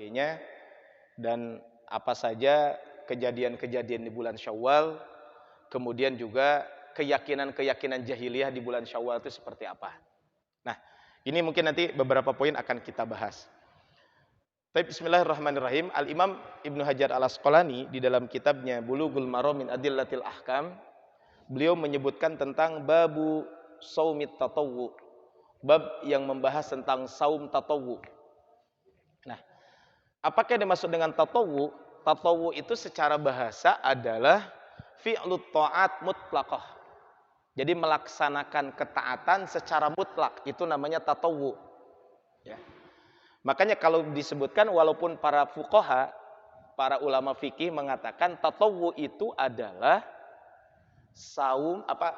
sebagainya, dan apa saja kejadian-kejadian di bulan Syawal, kemudian juga keyakinan-keyakinan jahiliyah di bulan Syawal itu seperti apa. Nah, ini mungkin nanti beberapa poin akan kita bahas. Baik, bismillahirrahmanirrahim. Al-Imam Ibnu Hajar Al-Asqalani di dalam kitabnya Bulughul Maram min Adillatil Ahkam, beliau menyebutkan tentang babu saumit tatawwu, bab yang membahas tentang saum tatawwu. Nah, apakah yang dimaksud dengan tatawwu? Tatawwu itu secara bahasa adalah fi'lut ta'at mutlaqah. Jadi melaksanakan ketaatan secara mutlak, itu namanya tatawwu. Ya. Makanya kalau disebutkan, walaupun para fuqaha, para ulama fikih mengatakan tatawwu itu adalah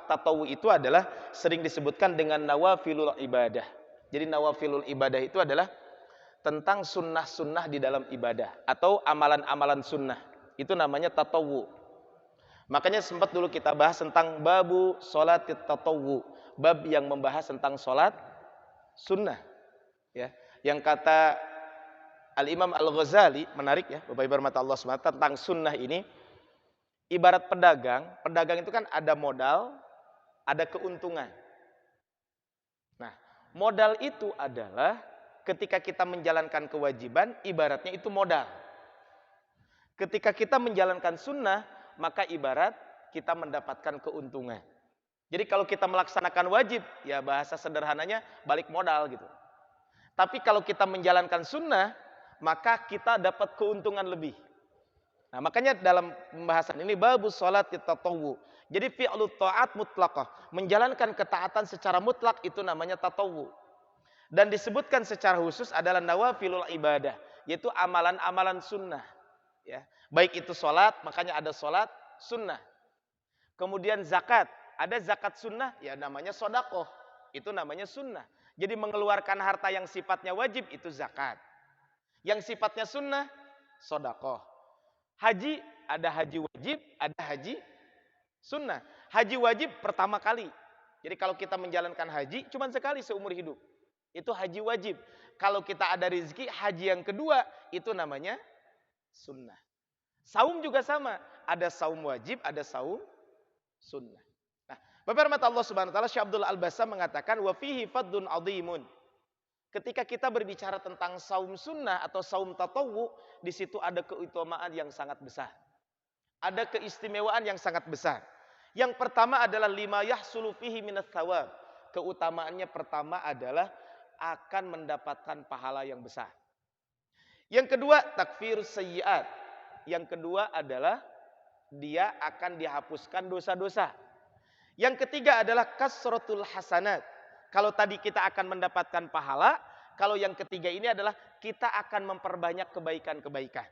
tatawwu itu adalah sering disebutkan dengan nawafilul ibadah. Jadi nawafilul ibadah itu adalah tentang sunnah-sunnah di dalam ibadah atau amalan-amalan sunnah. Itu namanya tatawwu. Makanya sempat dulu kita bahas tentang babu sholatit tatawwu, bab yang membahas tentang sholat sunnah. Ya, yang kata Al-Imam Al-Ghazali, menarik ya, Bapak Ibu rahmati Allah SWT, tentang sunnah ini, ibarat pedagang. Pedagang itu kan ada modal, ada keuntungan. Nah, modal itu adalah ketika kita menjalankan kewajiban, ibaratnya itu modal. Ketika kita menjalankan sunnah, maka ibarat kita mendapatkan keuntungan. Jadi kalau kita melaksanakan wajib, ya bahasa sederhananya balik modal gitu. Tapi kalau kita menjalankan sunnah, maka kita dapat keuntungan lebih. Nah, makanya dalam pembahasan ini babus sholat tatawwu. Jadi fi'lut ta'at mutlaqah, menjalankan ketaatan secara mutlak itu namanya tatawwu. Dan disebutkan secara khusus adalah nawafilul ibadah, yaitu amalan-amalan sunnah. Ya, baik itu sholat, makanya ada sholat sunnah. Kemudian zakat, ada zakat sunnah, ya namanya sodakoh, itu namanya sunnah. Jadi mengeluarkan harta yang sifatnya wajib itu zakat. Yang sifatnya sunnah, sodakoh. Haji, ada haji wajib, ada haji sunnah. Haji wajib pertama kali. Jadi kalau kita menjalankan haji, cuma sekali seumur hidup. Itu haji wajib. Kalau kita ada rezeki, haji yang kedua, itu namanya sunnah. Saum juga sama. Ada saum wajib, ada saum sunnah. Nah, Bapak rahmat Allah Subhanahu wa taala, Syekh Abdul Al-Bassam mengatakan wa fihi faddun 'adzimun. Ketika kita berbicara tentang saum sunnah atau saum tatawwu, di situ ada keutamaan yang sangat besar. Ada keistimewaan yang sangat besar. Yang pertama adalah lima yahsulu fihi minats tsawab. Keutamaannya pertama adalah akan mendapatkan pahala yang besar. Yang kedua, takfirus sayyi'at. Yang kedua adalah dia akan dihapuskan dosa-dosa. Yang ketiga adalah kasratul hasanat. Kalau tadi kita akan mendapatkan pahala, kalau yang ketiga ini adalah kita akan memperbanyak kebaikan-kebaikan.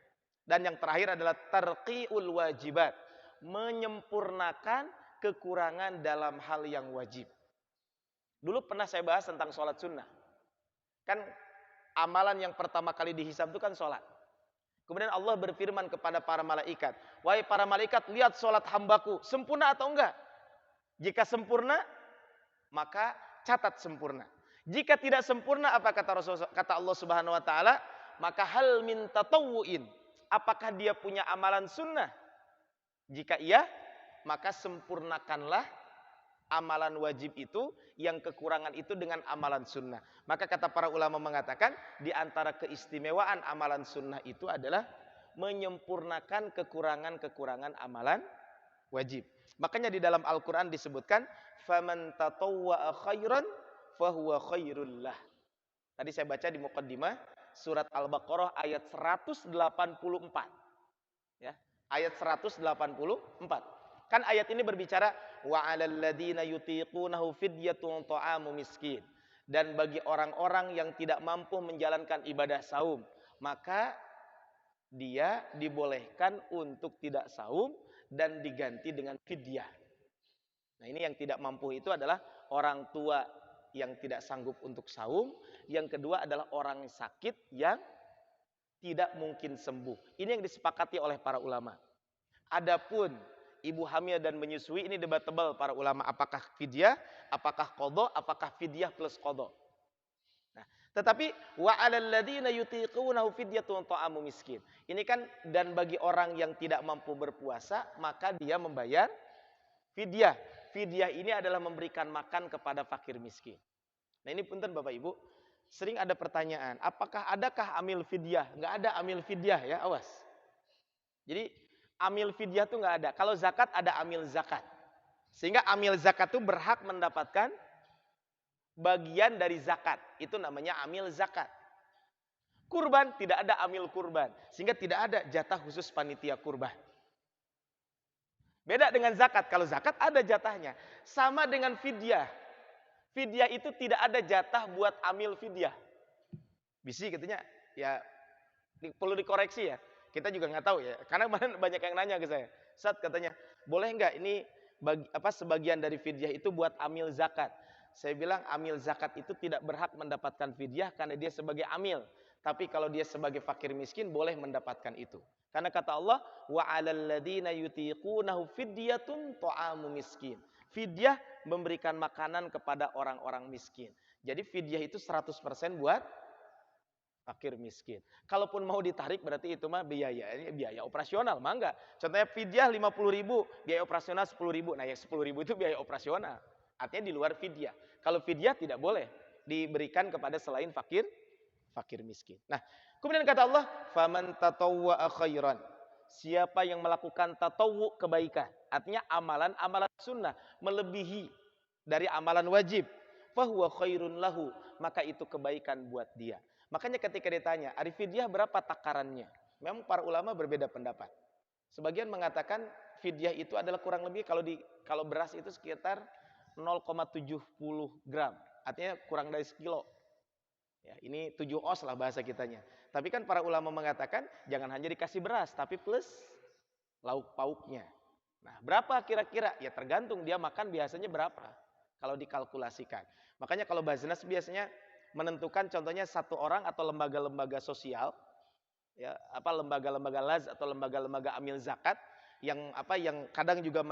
Dan yang terakhir adalah tarqiul wajibat, menyempurnakan kekurangan dalam hal yang wajib. Dulu pernah saya bahas tentang sholat sunnah. Kan amalan yang pertama kali dihisab itu kan sholat. Kemudian Allah berfirman kepada para malaikat, wahai para malaikat, lihat sholat hambaku, sempurna atau enggak? Jika sempurna, maka catat sempurna. Jika tidak sempurna, apa kata Allah Subhanahu wa taala? Maka hal min tatawwuin. Apakah dia punya amalan sunnah? Jika iya, maka sempurnakanlah amalan wajib itu, yang kekurangan itu dengan amalan sunnah. Maka kata para ulama mengatakan, di antara keistimewaan amalan sunnah itu adalah menyempurnakan kekurangan-kekurangan amalan wajib. Makanya di dalam Al-Quran disebutkan, faman tatawwa'a khairan fahuwa khairul lah. Tadi saya baca di muqaddimah surat Al-Baqarah ayat 184. Ya, ayat 184. Kan ayat ini berbicara wa 'alal ladzina yutiqunahu fidyatun ta'amu miskin. Dan bagi orang-orang yang tidak mampu menjalankan ibadah saum, maka dia dibolehkan untuk tidak saum dan diganti dengan fidyah. Nah, ini yang tidak mampu itu adalah orang tua yang tidak sanggup untuk saum, yang kedua adalah orang sakit yang tidak mungkin sembuh. Ini yang disepakati oleh para ulama. Adapun ibu hamil dan menyusui, ini debatable para ulama, apakah fidyah, apakah qadha, apakah fidyah plus qadha. Nah, Tetapi wa 'alal ladzina yutiqunahu fidyatun ta'amu miskin. Ini kan dan bagi orang yang tidak mampu berpuasa, maka dia membayar fidyah. Fidyah ini adalah memberikan makan kepada fakir miskin. Nah, ini punten Bapak Ibu, sering ada pertanyaan, adakah amil fidyah? Enggak ada amil fidyah ya, awas. Jadi amil fidyah tuh enggak ada. Kalau zakat ada amil zakat. Sehingga amil zakat itu berhak mendapatkan bagian dari zakat. Itu namanya amil zakat. Kurban tidak ada amil kurban. Sehingga tidak ada jatah khusus panitia kurban. Beda dengan zakat. Kalau zakat ada jatahnya. Sama dengan fidyah. Fidyah itu tidak ada jatah buat amil fidyah. Bisi katanya, ya perlu dikoreksi ya. Kita juga nggak tahu ya. Karena banyak yang nanya ke saya. Ustaz katanya, boleh nggak ini sebagian dari fidyah itu buat amil zakat? Saya bilang amil zakat itu tidak berhak mendapatkan fidyah karena dia sebagai amil. Tapi kalau dia sebagai fakir miskin boleh mendapatkan itu. Karena kata Allah, wa 'alal ladzina yutiqunahu fidyatun ta'amu miskin. Fidyah memberikan makanan kepada orang-orang miskin. Jadi fidyah itu 100% buat fakir miskin. Kalaupun mau ditarik berarti itu mah biaya operasional, mah enggak. Contohnya fidyah 50.000, biaya operasional 10.000. Nah, yang 10.000 itu biaya operasional. Artinya di luar fidyah. Kalau fidyah tidak boleh diberikan kepada selain fakir miskin. Nah, kemudian kata Allah, faman tatawwa'a khairan. Siapa yang melakukan tatawwu kebaikan, artinya amalan-amalan sunnah melebihi dari amalan wajib, fahuwa khairun lahu, maka itu kebaikan buat dia. Makanya ketika ditanya, ari fidyah berapa takarannya? Memang para ulama berbeda pendapat. Sebagian mengatakan fidyah itu adalah kurang lebih kalau beras itu sekitar 0,70 gram. Artinya kurang dari sekilo. Ya, ini 7 os lah bahasa kitanya. Tapi kan para ulama mengatakan jangan hanya dikasih beras, tapi plus lauk pauknya. Nah, berapa kira-kira? Ya tergantung dia makan biasanya berapa. Kalau dikalkulasikan. Makanya kalau Basnas biasanya menentukan contohnya satu orang atau lembaga-lembaga sosial, ya lembaga-lembaga laz atau lembaga-lembaga amil zakat yang kadang juga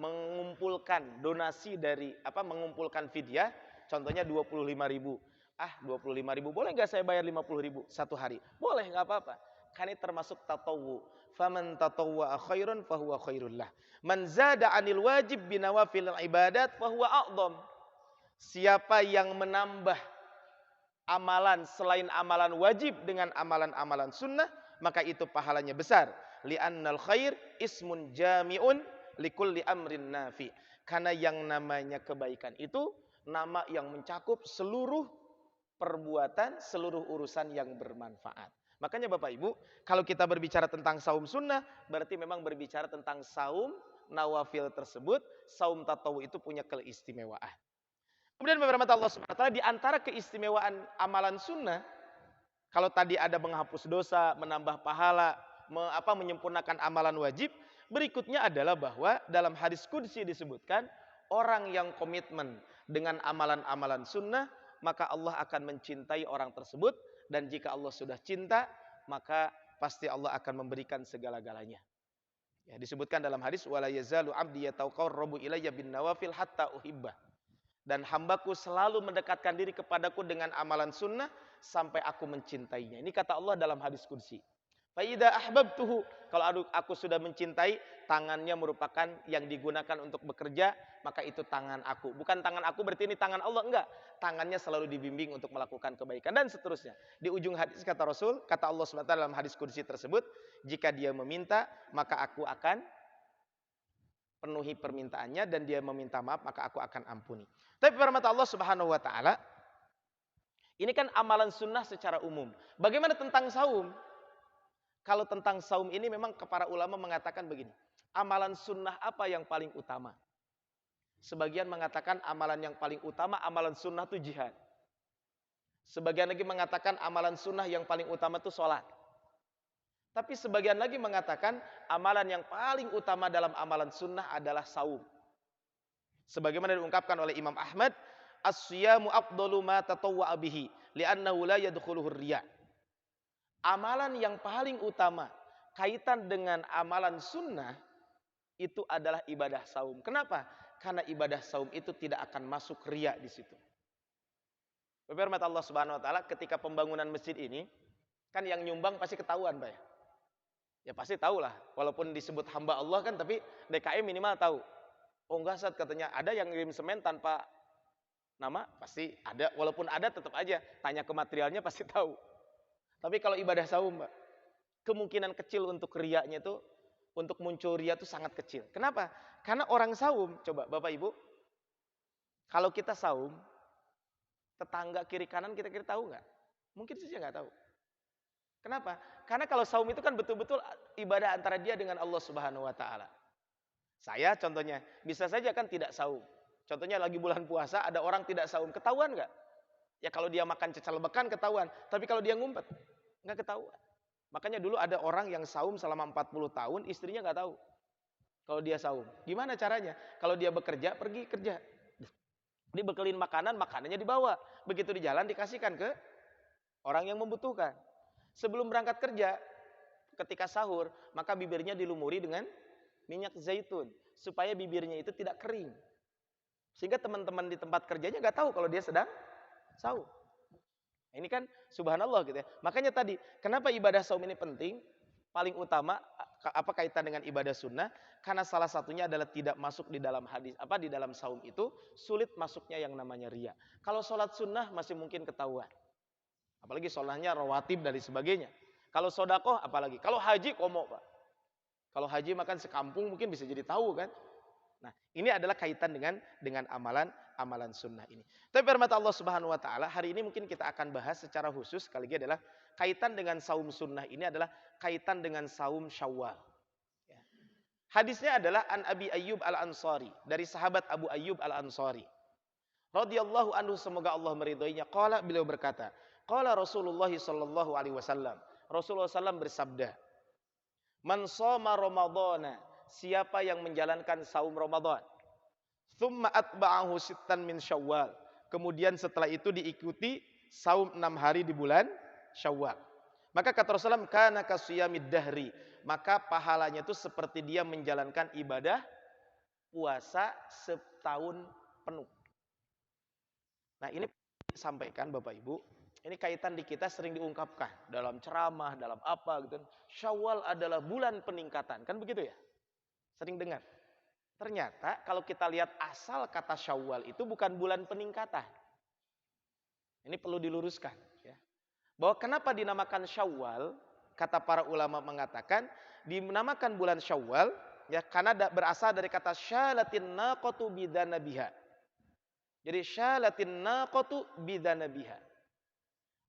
mengumpulkan donasi dari mengumpulkan fidyah, contohnya 25.000. 25.000 boleh nggak saya bayar 50.000 satu hari? Boleh, nggak apa-apa. Karena ini termasuk tatawwu. Faman tatawwa'a khairan fahuwa khairul lah. Man zada 'anil wajib binawafil ibadat fahuwa a'dham. Siapa yang menambah amalan selain amalan wajib dengan amalan-amalan sunnah, maka itu pahalanya besar. Li'annal khair ismun jami'un likulli amrin nafi. Karena yang namanya kebaikan itu nama yang mencakup seluruh perbuatan, seluruh urusan yang bermanfaat. Makanya Bapak Ibu, kalau kita berbicara tentang saum sunnah, berarti memang berbicara tentang saum nawafil tersebut. Saum tatawwu itu punya keistimewaan. Kemudian beberapa Allah Subhanahu wa taala di antara keistimewaan amalan sunnah, kalau tadi ada menghapus dosa, menambah pahala, menyempurnakan amalan wajib, berikutnya adalah bahwa dalam hadis qudsi disebutkan orang yang komitmen dengan amalan-amalan sunnah, maka Allah akan mencintai orang tersebut, dan jika Allah sudah cinta, maka pasti Allah akan memberikan segala-galanya. Ya, disebutkan dalam hadis wala yazalu 'abdi yataqarrabu ilayya bin nawafil hatta uhibbah. Dan hambaku selalu mendekatkan diri kepadaku dengan amalan sunnah sampai aku mencintainya. Ini kata Allah dalam hadis qudsi. Fa idza ahbabtuhu, kalau aku sudah mencintai, tangannya merupakan yang digunakan untuk bekerja, maka itu tangan aku. Bukan tangan aku berarti ini tangan Allah, enggak. Tangannya selalu dibimbing untuk melakukan kebaikan dan seterusnya. Di ujung hadis kata Rasul, kata Allah SWT dalam hadis qudsi tersebut, jika dia meminta, maka aku akan penuhi permintaannya, dan dia meminta maaf, maka aku akan ampuni. Tapi pada mata Allah Subhanahu wa taala, ini kan amalan sunnah secara umum. Bagaimana tentang saum? Kalau tentang saum ini memang para ulama mengatakan begini. Amalan sunnah apa yang paling utama? Sebagian mengatakan amalan yang paling utama amalan sunnah itu jihad. Sebagian lagi mengatakan amalan sunnah yang paling utama itu sholat. Tapi sebagian lagi mengatakan amalan yang paling utama dalam amalan sunnah adalah saum. Sebagaimana diungkapkan oleh Imam Ahmad, as-siyamu afdalu ma tatawwa'a bihi li'annahu la yadkhuluhu riya'. Amalan yang paling utama kaitan dengan amalan sunnah itu adalah ibadah saum. Kenapa? Karena ibadah saum itu tidak akan masuk riya di situ. Bapak hormat Allah Subhanahu wa taala, ketika pembangunan masjid ini kan yang nyumbang pasti ketahuan, Pak ya. Ya pasti tahulah, walaupun disebut hamba Allah kan, tapi DKM minimal tahu. Oh enggak Ustaz, katanya ada yang ngirim semen tanpa nama, pasti ada. Walaupun ada tetap aja tanya ke materialnya pasti tahu. Tapi kalau ibadah saum, Mbak, kemungkinan kecil untuk riaknya itu, untuk muncul riak itu sangat kecil. Kenapa? Karena orang saum, coba Bapak Ibu, kalau kita saum, tetangga kiri kanan kita kira tahu nggak? Mungkin saja nggak tahu. Kenapa? Karena kalau saum itu kan betul-betul ibadah antara dia dengan Allah Subhanahu wa taala. Saya contohnya, bisa saja kan tidak saum. Contohnya lagi bulan puasa, ada orang tidak saum, ketahuan nggak? Ya kalau dia makan cecal bekan ketahuan, tapi kalau dia ngumpet, nggak ketahuan. Makanya dulu ada orang yang saum selama 40 tahun, istrinya nggak tahu kalau dia saum. Gimana caranya? Kalau dia bekerja, pergi kerja. Dibekelin makanan, makanannya dibawa. Begitu di jalan dikasihkan ke orang yang membutuhkan. Sebelum berangkat kerja, ketika sahur, maka bibirnya dilumuri dengan minyak zaitun. Supaya bibirnya itu tidak kering. Sehingga teman-teman di tempat kerjanya nggak tahu kalau dia sedang sahur. Ini kan subhanallah gitu ya. Makanya tadi, kenapa ibadah saum ini penting? Paling utama, apa kaitan dengan ibadah sunnah? Karena salah satunya adalah tidak masuk di dalam hadis, di dalam saum itu, sulit masuknya yang namanya riya. Kalau sholat sunnah masih mungkin ketahuan. Apalagi sholatnya rawatib dan sebagainya. Kalau sodakoh apalagi. Kalau haji komo Pak. Kalau haji makan sekampung mungkin bisa jadi tahu kan. Nah ini adalah kaitan dengan amalan sunnah ini. Tapi firman Allah Subhanahu Wa Taala hari ini mungkin kita akan bahas secara khusus sekali lagi adalah kaitan dengan saum sunnah ini adalah kaitan dengan saum Syawal. Ya. Hadisnya adalah an Abi Ayyub Al Ansari, dari sahabat Abu Ayyub Al Ansari. Radhiyallahu anhu, semoga Allah meridhoinya. Qala, beliau berkata, qala Rasulullah sallallahu alaihi wasallam. Rasulullah SAW bersabda, "Man shoma Ramadhana," siapa yang menjalankan saum Ramadan, "tsumma atba'ahu sittan min Syawal," kemudian setelah itu diikuti saum 6 hari di bulan Syawal. Maka kata Rasulullah, "Kana kasiyamid dahri," maka pahalanya itu seperti dia menjalankan ibadah puasa setahun penuh. Nah, ini disampaikan Bapak Ibu, ini kaitan di kita sering diungkapkan dalam ceramah, dalam apa gitu. Syawal adalah bulan peningkatan, kan begitu ya? Sering dengar. Ternyata kalau kita lihat asal kata Syawal itu bukan bulan peningkatan. Ini perlu diluruskan ya. Bahwa kenapa dinamakan Syawal? Kata para ulama mengatakan dinamakan bulan Syawal ya karena berasal dari kata syalatin naqatu bidzanabiha. Jadi syalatin naqatu bidzanabiha.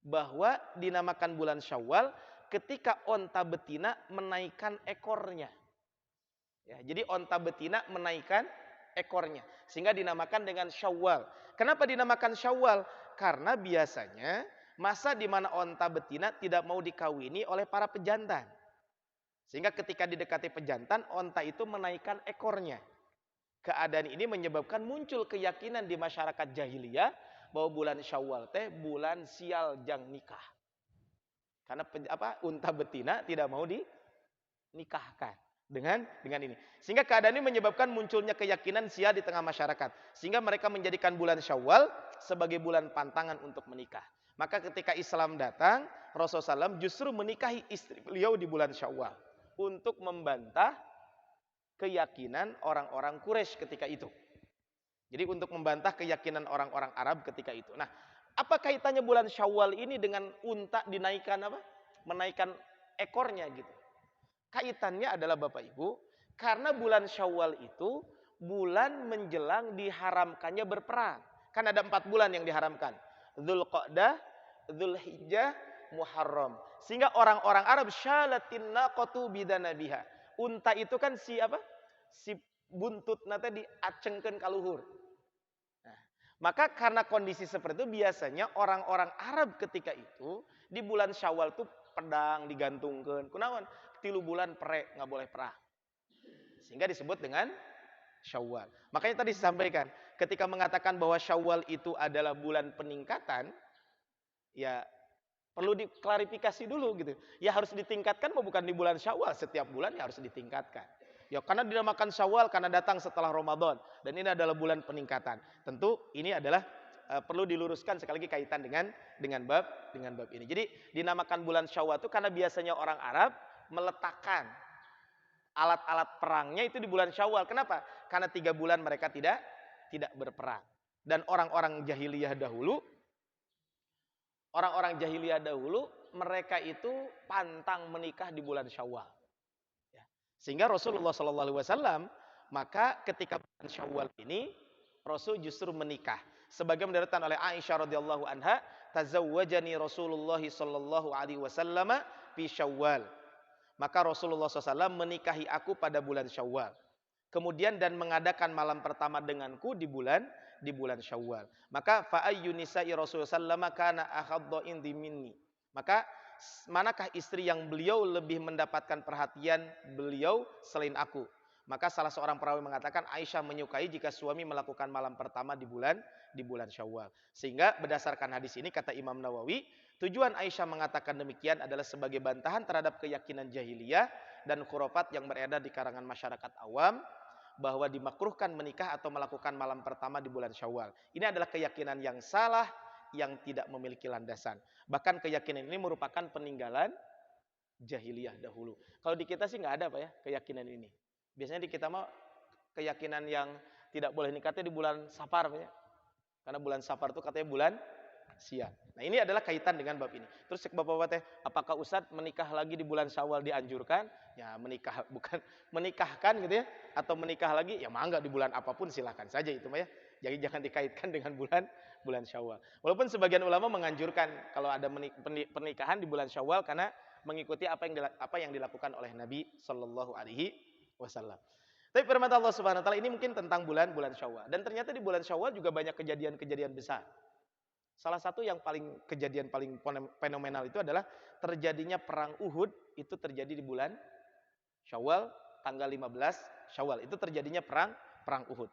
Bahwa dinamakan bulan Syawal ketika onta betina menaikkan ekornya. Ya, jadi onta betina menaikkan ekornya. Sehingga dinamakan dengan Syawal. Kenapa dinamakan Syawal? Karena biasanya masa di mana onta betina tidak mau dikawini oleh para pejantan. Sehingga ketika didekati pejantan, onta itu menaikkan ekornya. Keadaan ini menyebabkan muncul keyakinan di masyarakat jahiliyah bahwa bulan Syawal teh bulan sial jang nikah. Karena unta betina tidak mau dinikahkan dengan ini. Sehingga keadaan ini menyebabkan munculnya keyakinan sial di tengah masyarakat. Sehingga mereka menjadikan bulan Syawal sebagai bulan pantangan untuk menikah. Maka ketika Islam datang, Rasulullah SAW justru menikahi istri beliau di bulan Syawal untuk membantah keyakinan orang-orang Quraisy ketika itu. Jadi untuk membantah keyakinan orang-orang Arab ketika itu. Nah, apa kaitannya bulan Syawal ini dengan unta dinaikkan menaikkan ekornya gitu? Kaitannya adalah Bapak Ibu, karena bulan Syawal itu bulan menjelang diharamkannya berperang. Kan ada 4 bulan yang diharamkan. Dzulqa'dah, Dzulhijjah, Muharram. Sehingga orang-orang Arab syalatin naqatu bidanabiha. Unta itu kan si buntutna teh diacengkeun ka luhur. Nah, maka karena kondisi seperti itu biasanya orang-orang Arab ketika itu di bulan Syawal tuh pedang digantungkeun. Kunaon? 3 bulan perek enggak boleh perang. Sehingga disebut dengan Syawal. Makanya tadi disampaikan, ketika mengatakan bahwa Syawal itu adalah bulan peningkatan, ya perlu diklarifikasi dulu gitu. Ya harus ditingkatkan bukan di bulan Syawal, setiap bulan ya harus ditingkatkan. Ya karena dinamakan Syawal karena datang setelah Ramadan dan ini adalah bulan peningkatan. Tentu ini adalah perlu diluruskan sekali lagi kaitan dengan bab ini. Jadi dinamakan bulan Syawal itu karena biasanya orang Arab meletakkan alat-alat perangnya itu di bulan Syawal. Kenapa? Karena 3 bulan mereka tidak berperang. Dan orang-orang jahiliyah dahulu mereka itu pantang menikah di bulan Syawal. Ya. Sehingga Rasulullah SAW maka ketika bulan Syawal ini Rasul justru menikah. Sebagaimana diriwayatkan oleh Aisyah radhiyallahu anha, tazawwajani Rasulullah sallallahu alaihi wasallam fi Syawal. Maka Rasulullah SAW menikahi aku pada bulan Syawal. Kemudian dan mengadakan malam pertama denganku di bulan Syawal. Maka fa ayyu nisa'i Rasulullah sallallahu kana akhaddu indi minni. Maka manakah istri yang beliau lebih mendapatkan perhatian beliau selain aku? Maka salah seorang perawi mengatakan Aisyah menyukai jika suami melakukan malam pertama di bulan Syawal. Sehingga berdasarkan hadis ini kata Imam Nawawi, tujuan Aisyah mengatakan demikian adalah sebagai bantahan terhadap keyakinan jahiliyah dan khurafat yang beredar di kalangan masyarakat awam bahwa dimakruhkan menikah atau melakukan malam pertama di bulan Syawal. Ini adalah keyakinan yang salah yang tidak memiliki landasan. Bahkan keyakinan ini merupakan peninggalan jahiliyah dahulu. Kalau di kita sih nggak ada Pak ya keyakinan ini. Biasanya di kita mah keyakinan yang tidak boleh nikahnya di bulan Safar ya. Karena bulan Safar itu katanya bulan siang. Nah, ini adalah kaitan dengan bab ini. Terus Bapak-bapak teh, apakah Ustadz menikah lagi di bulan Syawal dianjurkan? Ya, menikah bukan menikahkan gitu ya atau menikah lagi ya mangga di bulan apapun silakan saja itu mah ya. Jadi jangan dikaitkan dengan bulan Syawal. Walaupun sebagian ulama menganjurkan kalau ada pernikahan di bulan Syawal karena mengikuti apa yang dilakukan oleh Nabi Shallallahu alaihi wasallam. Tapi firman Allah Subhanahu wa taala ini mungkin tentang bulan Syawal dan ternyata di bulan Syawal juga banyak kejadian-kejadian besar. Salah satu yang kejadian paling fenomenal itu adalah terjadinya perang Uhud itu terjadi di bulan Syawal tanggal 15 Syawal. Itu terjadinya perang Uhud.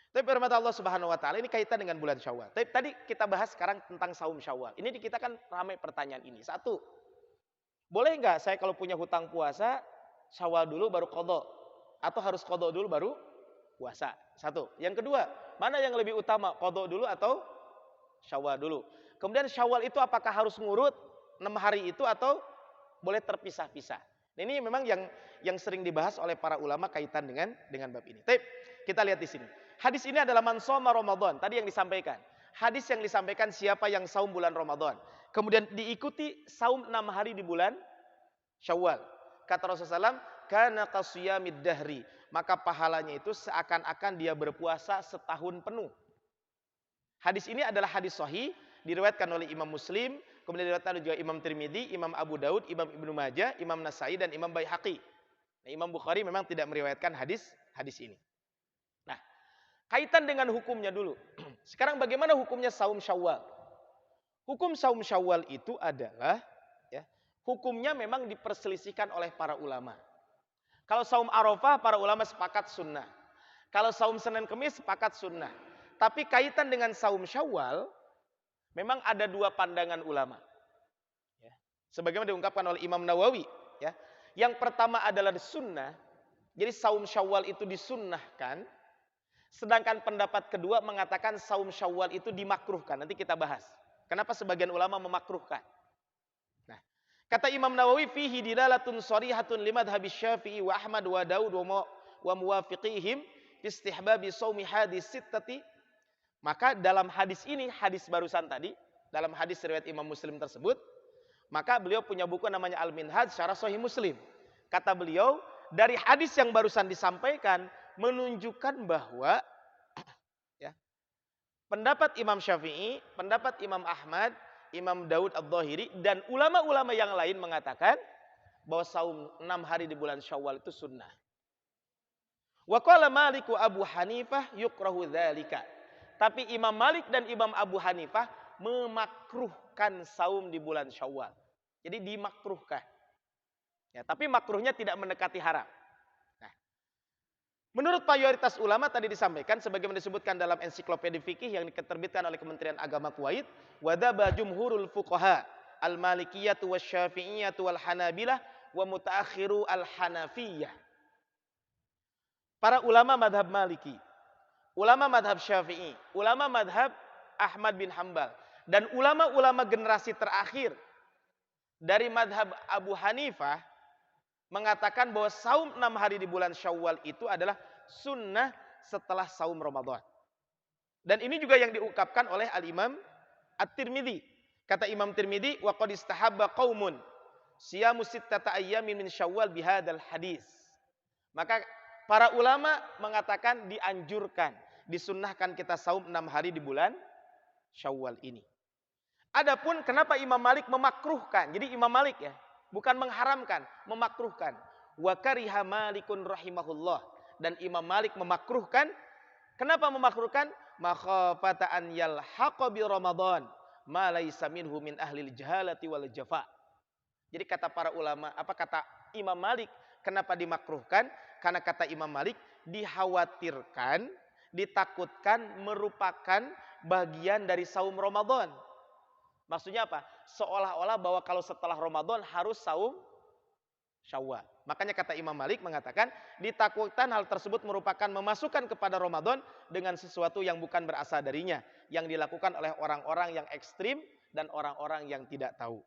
Tapi firman Allah Subhanahu wa taala ini kaitan dengan bulan Syawal. Tapi tadi kita bahas sekarang tentang saum Syawal. Ini di kita kan ramai pertanyaan ini. Satu, boleh nggak saya kalau punya hutang puasa Syawal dulu baru qadha? Atau harus qadha dulu baru puasa? Satu. Yang kedua, mana yang lebih utama? Qadha dulu atau Syawal dulu? Kemudian Syawal itu apakah harus ngurut 6 hari itu atau boleh terpisah-pisah? Nah, ini memang yang sering dibahas oleh para ulama kaitan dengan bab ini. Tapi kita lihat di sini. Hadis ini adalah man shoma Ramadan. Tadi yang disampaikan. Hadis yang disampaikan siapa yang saum bulan Ramadan. Kemudian diikuti saum 6 hari di bulan Syawal. Kata Rasulullah SAW, kana qasiyamid dahri. Maka pahalanya itu seakan-akan dia berpuasa setahun penuh. Hadis ini adalah hadis sahih, diriwayatkan oleh Imam Muslim, kemudian diriwayatkan oleh juga Imam Tirmidzi, Imam Abu Daud, Imam Ibnu Majah, Imam Nasai dan Imam Baihaqi. Nah, Imam Bukhari memang tidak meriwayatkan hadis ini. Nah, kaitan dengan hukumnya dulu. Sekarang bagaimana hukumnya saum Syawal? Hukum saum Syawal itu adalah ya, hukumnya memang diperselisihkan oleh para ulama. Kalau saum Arafah para ulama sepakat sunnah. Kalau saum Senin Kemis sepakat sunnah. Tapi kaitan dengan saum Syawal memang ada 2 pandangan ulama. Ya. Sebagaimana diungkapkan oleh Imam Nawawi. Ya. Yang pertama adalah sunnah. Jadi saum Syawal itu disunnahkan. Sedangkan pendapat kedua mengatakan saum Syawal itu dimakruhkan. Nanti kita bahas. Kenapa sebagian ulama memakruhkan. Nah, kata Imam Nawawi fihi dilalatun sharihatun limadhhabis Syafi'i wa Ahmad wa Daud wa muwafiqihim istihbabi shaumi hadis sittati. Maka dalam hadis ini, hadis barusan tadi, dalam hadis riwayat Imam Muslim tersebut, maka beliau punya buku namanya Al-Minhaj Syarah Sahih Muslim. Kata beliau, dari hadis yang barusan disampaikan menunjukkan bahwa ya, pendapat Imam Syafi'i, pendapat Imam Ahmad, Imam Daud Ad-Dhahiri dan ulama-ulama yang lain mengatakan bahwa saum 6 hari di bulan Syawal itu sunnah. Wa qala Malik wa Abu Hanifah yukrahu dzalika. Tapi Imam Malik dan Imam Abu Hanifah memakruhkan saum di bulan Syawal. Jadi dimakruhkan. Ya, tapi makruhnya tidak mendekati haram. Nah, menurut mayoritas ulama tadi disampaikan sebagaimana disebutkan dalam ensiklopedia fikih yang diterbitkan oleh Kementerian Agama Kuwait, wadaba jumhurul fuqaha al-malikiyah wasy-syafi'iyyah wal hanabilah wa mutaakhiru al-hanafiyah. Para ulama madhab Maliki, ulama madhab Syafi'i, ulama madhab Ahmad bin Hambal. Dan ulama-ulama generasi terakhir dari madhab Abu Hanifah mengatakan bahwa saum 6 hari di bulan Syawal itu adalah sunnah setelah saum Ramadan. Dan ini juga yang diungkapkan oleh Al-Imam At-Tirmidzi. Kata Imam Tirmidzi, wa qad istahabba qaumun siyamu sittata ayyamin min Syawal bihadzal hadis. Maka para ulama mengatakan dianjurkan, disunnahkan kita saum 6 hari di bulan Syawal ini. Adapun kenapa Imam Malik memakruhkan? Jadi Imam Malik ya, bukan mengharamkan, memakruhkan. Wa kariha Malikun rahimahullah, dan Imam Malik memakruhkan. Kenapa memakruhkan? Makhafata an yalhaqa bi Ramadan ma laisa minhu min ahlil jahalati wal jafa. Jadi kata para ulama, apa kata Imam Malik, kenapa dimakruhkan? Karena kata Imam Malik dikhawatirkan, ditakutkan merupakan bagian dari saum Ramadan. Maksudnya apa? Seolah-olah bahwa kalau setelah Ramadan harus saum Syawal. Makanya kata Imam Malik mengatakan ditakutkan hal tersebut merupakan memasukkan kepada Ramadan dengan sesuatu yang bukan berasal darinya, yang dilakukan oleh orang-orang yang ekstrim dan orang-orang yang tidak tahu.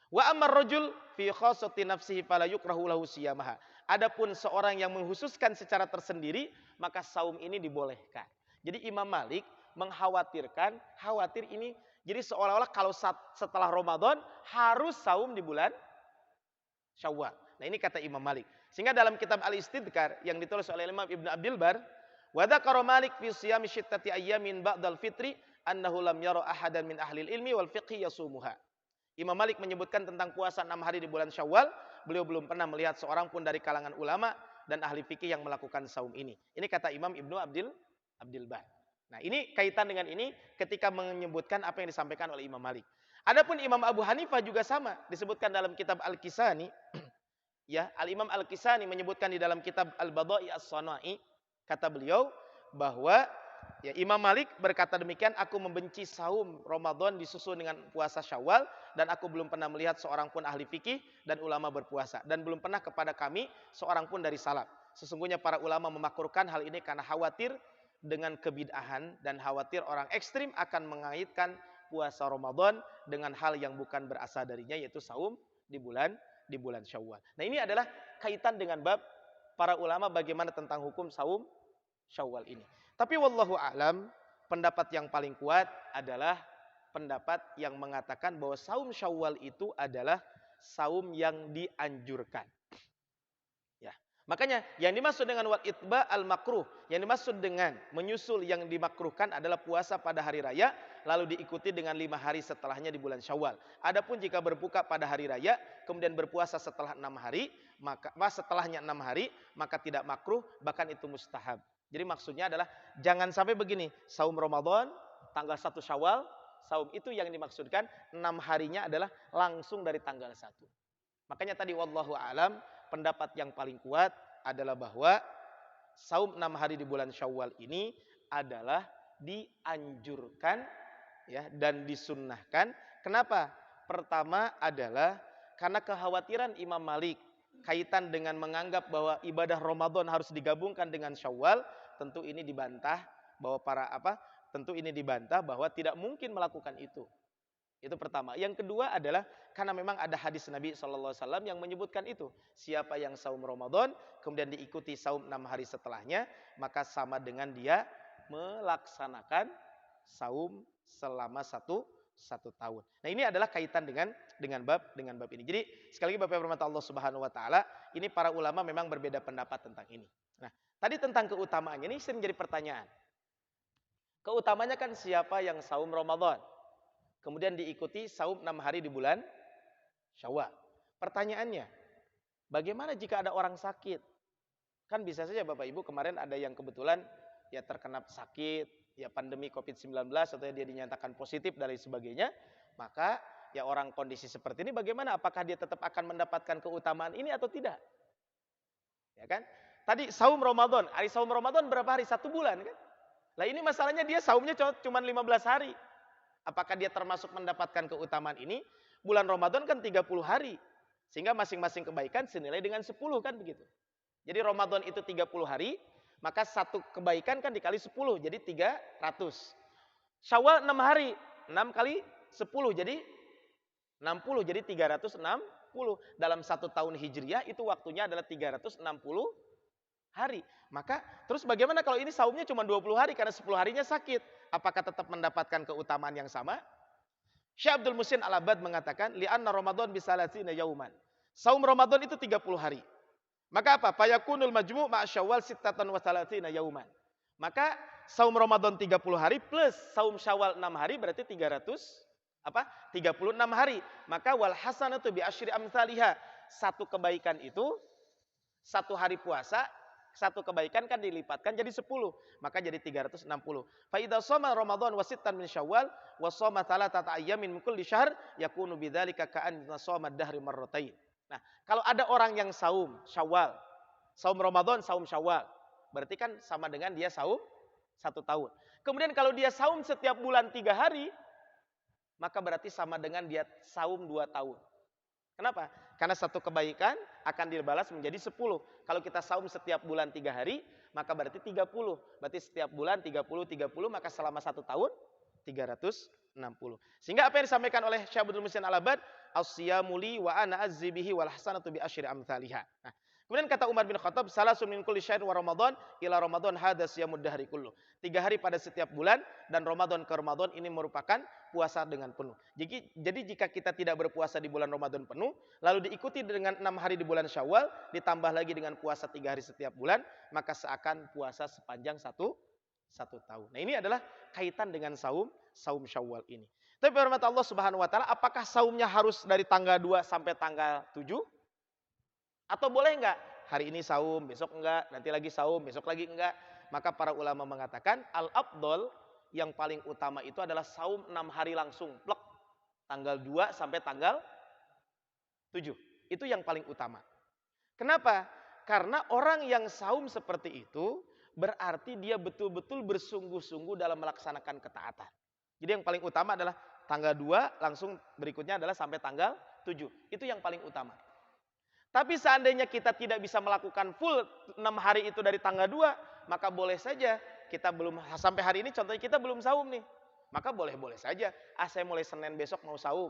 Wa ammar rajul fi khassati nafsihi fala yukrahu lahu siyamaha. Adapun seorang yang menghususkan secara tersendiri, maka saum ini dibolehkan. Jadi Imam Malik mengkhawatirkan, khawatir ini jadi seolah-olah kalau setelah Ramadan harus saum di bulan Syawal. Nah ini kata Imam Malik. Sehingga dalam kitab Al-Istidkar yang ditulis oleh Imam Ibn Abdul Bar, wa dzakara Malik fi siyami syittati ayyamin ba'dal fitri annahu lam yara ahadan min ahli ilmi wal fiqhi yasumuha. Imam Malik menyebutkan tentang puasa 6 hari di bulan Syawal, beliau belum pernah melihat seorang pun dari kalangan ulama dan ahli fikih yang melakukan saum ini. Ini kata Imam Ibnu Abdul Bar. Nah, ini kaitan dengan ini ketika menyebutkan apa yang disampaikan oleh Imam Malik. Adapun Imam Abu Hanifah juga sama, disebutkan dalam kitab Al-Kisani. Ya, Al-Imam Al-Kisani menyebutkan di dalam kitab Al-Bada'i As-Sana'i, kata beliau bahwa ya, Imam Malik berkata demikian, aku membenci saum Ramadan disusul dengan puasa Syawal, dan aku belum pernah melihat seorang pun ahli fikih dan ulama berpuasa, dan belum pernah kepada kami seorang pun dari salaf. Sesungguhnya para ulama memakruhkan hal ini karena khawatir dengan kebid'ahan dan khawatir orang ekstrim akan mengaitkan puasa Ramadan dengan hal yang bukan berasal darinya, yaitu saum di bulan Syawal. Nah, ini adalah kaitan dengan bab para ulama bagaimana tentang hukum saum Syawal ini. Tapi wallahu a'lam, pendapat yang paling kuat adalah pendapat yang mengatakan bahwa saum Syawal itu adalah saum yang dianjurkan. Ya. Makanya yang dimaksud dengan wal itba al makruh, yang dimaksud dengan menyusul yang dimakruhkan adalah puasa pada hari raya lalu diikuti dengan 5 hari setelahnya di bulan Syawal. Adapun jika berbuka pada hari raya kemudian berpuasa setelah 6 hari, maka setelahnya 6 hari, maka tidak makruh, bahkan itu mustahab. Jadi maksudnya adalah jangan sampai begini, saum Ramadan tanggal 1 Syawal, saum itu yang dimaksudkan 6 harinya adalah langsung dari tanggal 1. Makanya tadi wallahu alam, pendapat yang paling kuat adalah bahwa saum 6 hari di bulan Syawal ini adalah dianjurkan ya dan disunnahkan. Kenapa? Pertama adalah karena kekhawatiran Imam Malik kaitan dengan menganggap bahwa ibadah Ramadan harus digabungkan dengan Syawal, tentu ini dibantah bahwa tentu ini dibantah bahwa tidak mungkin melakukan itu. Itu pertama. Yang kedua adalah karena memang ada hadis Nabi SAW yang menyebutkan itu. Siapa yang saum Ramadan kemudian diikuti saum 6 hari setelahnya, maka sama dengan dia melaksanakan saum selama satu tahun. Nah, ini adalah kaitan dengan bab ini. Jadi sekali lagi Bapak Ibu Allah Subhanahu wa taala, ini para ulama memang berbeda pendapat tentang ini. Nah, tadi tentang keutamaannya ini sering jadi pertanyaan. Keutamanya kan siapa yang saum Ramadan kemudian diikuti saum 6 hari di bulan Syawal. Pertanyaannya, bagaimana jika ada orang sakit? Kan bisa saja Bapak Ibu kemarin ada yang kebetulan ya terkena sakit, ya pandemi COVID-19 atau dia dinyatakan positif dan lain sebagainya, maka ya orang kondisi seperti ini bagaimana? Apakah dia tetap akan mendapatkan keutamaan ini atau tidak? Ya kan? Tadi saum Ramadan, hari saum Ramadan berapa hari? 1 bulan kan? Lah ini masalahnya dia saumnya cuma 15 hari. Apakah dia termasuk mendapatkan keutamaan ini? Bulan Ramadan kan 30 hari. Sehingga masing-masing kebaikan senilai dengan 10 kan begitu. Jadi Ramadan itu 30 hari, maka satu kebaikan kan dikali 10, jadi 300. Syawal 6 hari. 6 kali 10 jadi 60. Jadi 360. Dalam 1 tahun Hijriah itu waktunya adalah 360 hari. Maka terus bagaimana kalau ini saumnya cuma 20 hari karena 10 harinya sakit? Apakah tetap mendapatkan keutamaan yang sama? Syekh Abdul Muhsin Al-Abbad mengatakan, li'anna Ramadan bisalatsina yauman. Saum Ramadan itu 30 hari. Maka apa? Fayakunul majmu' ma' Syawal sittatan wa salatsina yauman. Maka saum Ramadan 30 hari plus saum Syawal 6 hari berarti 36 hari. Maka wal hasanatu bi asyri amsalihha. Satu kebaikan itu satu hari puasa, satu kebaikan kan dilipatkan jadi 10. Maka jadi 360. Fa idza shoma Ramadan wa sittan min Syawal wa shoma thalathata ayyamin min kulli syahr yakunu bidzalika ka'anna shoma ad-dahri marratain. Nah, kalau ada orang yang saum Syawal, saum Ramadan, saum Syawal, berarti kan sama dengan dia saum 1 tahun. Kemudian kalau dia saum setiap bulan 3 hari, maka berarti sama dengan dia saum 2 tahun. Kenapa? Karena satu kebaikan akan dibalas menjadi 10. Kalau kita saum setiap bulan 3 hari, maka berarti 30. Berarti setiap bulan 30, maka selama 1 tahun 360. Sehingga apa yang disampaikan oleh Syekh Abdul Muhsin Al-Abbad, as-siyamu li wa ana azzibihi wal hasanatu bi asyri amsalihha. Nah, kemudian kata Umar bin Khattab, salasun min kulli syahrin wa Ramadan ila Ramadan hadza siyamud dahri kullu. 3 hari pada setiap bulan dan Ramadan ke Ramadan ini merupakan puasa dengan penuh. Jadi jika kita tidak berpuasa di bulan Ramadan penuh, lalu diikuti dengan 6 hari di bulan Syawal, ditambah lagi dengan puasa 3 hari setiap bulan, maka seakan puasa sepanjang satu tahun. Nah, ini adalah kaitan dengan saum Syawal ini. Tapi firman Allah Subhanahu wa taala, apakah saumnya harus dari tanggal 2 sampai tanggal 7? Atau boleh enggak? Hari ini saum, besok enggak, nanti lagi saum, besok lagi enggak. Maka para ulama mengatakan al-afdol yang paling utama itu adalah saum 6 hari langsung, plek. Tanggal 2 sampai tanggal 7. Itu yang paling utama. Kenapa? Karena orang yang saum seperti itu berarti dia betul-betul bersungguh-sungguh dalam melaksanakan ketaatan. Jadi yang paling utama adalah tanggal 2, langsung berikutnya adalah sampai tanggal 7. Itu yang paling utama. Tapi seandainya kita tidak bisa melakukan full 6 hari itu dari tanggal 2, maka boleh saja kita belum sampai hari ini contohnya kita belum saum nih. Maka boleh-boleh saja. Saya mulai Senin besok mau saum.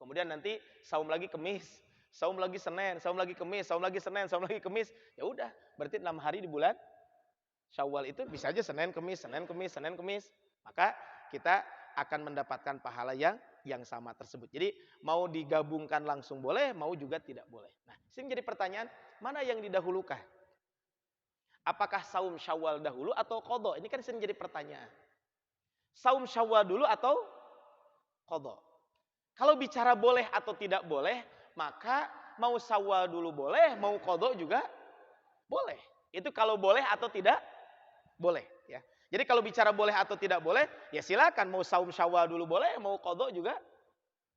Kemudian nanti saum lagi Kemis, saum lagi Senin, saum lagi Kemis, saum lagi Senin, saum lagi Kemis. Ya udah, berarti 6 hari di bulan Syawal itu bisa aja Senin, Kemis, Senin, Kemis, Senin, Kemis. Maka kita akan mendapatkan pahala yang sama tersebut. Jadi mau digabungkan langsung boleh, mau juga tidak boleh. Nah, sini jadi pertanyaan, mana yang didahulukan? Apakah saum Syawal dahulu atau qadha? Ini kan sering jadi pertanyaan. Saum Syawal dulu atau qadha? Kalau bicara boleh atau tidak boleh, maka mau Syawal dulu boleh, mau qadha juga boleh. Itu kalau boleh atau tidak boleh, ya. Jadi kalau bicara boleh atau tidak boleh, ya silakan mau saum Syawal dulu boleh, mau qadha juga